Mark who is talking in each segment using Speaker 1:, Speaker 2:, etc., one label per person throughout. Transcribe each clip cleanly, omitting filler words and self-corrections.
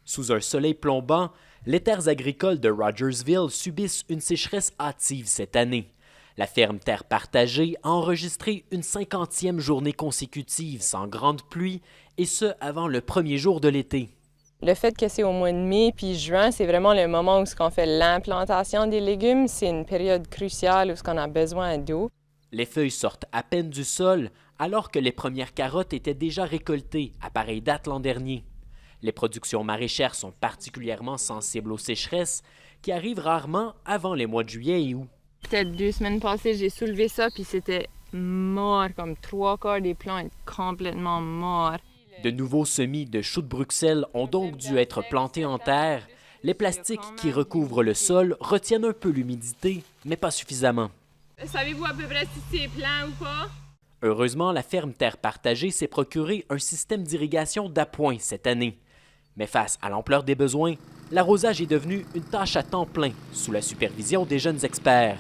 Speaker 1: Sous un soleil plombant, les terres agricoles de Rogersville subissent une sécheresse hâtive cette année. La ferme Terre Partagée a enregistré une 50e journée consécutive sans grande pluie, et ce avant le premier jour de l'été.
Speaker 2: Le fait que c'est au mois de mai puis juin, c'est vraiment le moment où on fait l'implantation des légumes. C'est une période cruciale où on a besoin d'eau.
Speaker 1: Les feuilles sortent à peine du sol, alors que les premières carottes étaient déjà récoltées à pareille date l'an dernier. Les productions maraîchères sont particulièrement sensibles aux sécheresses, qui arrivent rarement avant les mois de juillet et août.
Speaker 2: Peut-être 2 semaines passées, j'ai soulevé ça puis c'était mort, comme 3/4 des plants étaient complètement morts.
Speaker 1: De nouveaux semis de choux de Bruxelles ont donc dû être plantés en terre. Les plastiques qui recouvrent le sol retiennent un peu l'humidité, mais pas suffisamment.
Speaker 2: Savez-vous à peu près si c'est plein ou pas?
Speaker 1: Heureusement, la ferme Terre Partagée s'est procuré un système d'irrigation d'appoint cette année. Mais face à l'ampleur des besoins, l'arrosage est devenu une tâche à temps plein, sous la supervision des jeunes experts.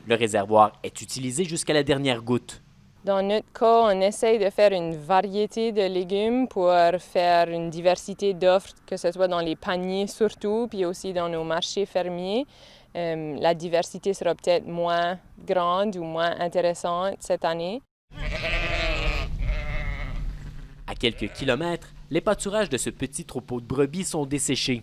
Speaker 1: Le réservoir est utilisé jusqu'à la dernière goutte.
Speaker 2: Dans notre cas, on essaye de faire une variété de légumes pour faire une diversité d'offres, que ce soit dans les paniers surtout, puis aussi dans nos marchés fermiers. La diversité sera peut-être moins grande ou moins intéressante cette année.
Speaker 1: À quelques kilomètres, les pâturages de ce petit troupeau de brebis sont desséchés.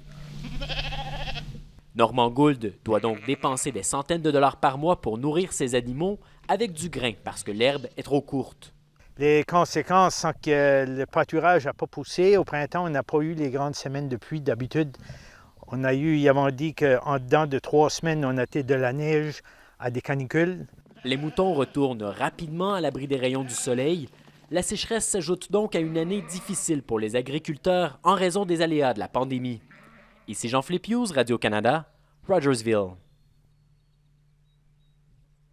Speaker 1: Normand Gould doit donc dépenser des centaines de dollars par mois pour nourrir ses animaux avec du grain parce que l'herbe est trop courte.
Speaker 3: Les conséquences sont que le pâturage n'a pas poussé. Au printemps, on n'a pas eu les grandes semaines de pluie. D'habitude, ils avaient dit qu'en dedans de 3 semaines, on était de la neige à des canicules.
Speaker 1: Les moutons retournent rapidement à l'abri des rayons du soleil. La sécheresse s'ajoute donc à une année difficile pour les agriculteurs en raison des aléas de la pandémie. Ici Jean-Philippe Hughes, Radio-Canada, Rogersville.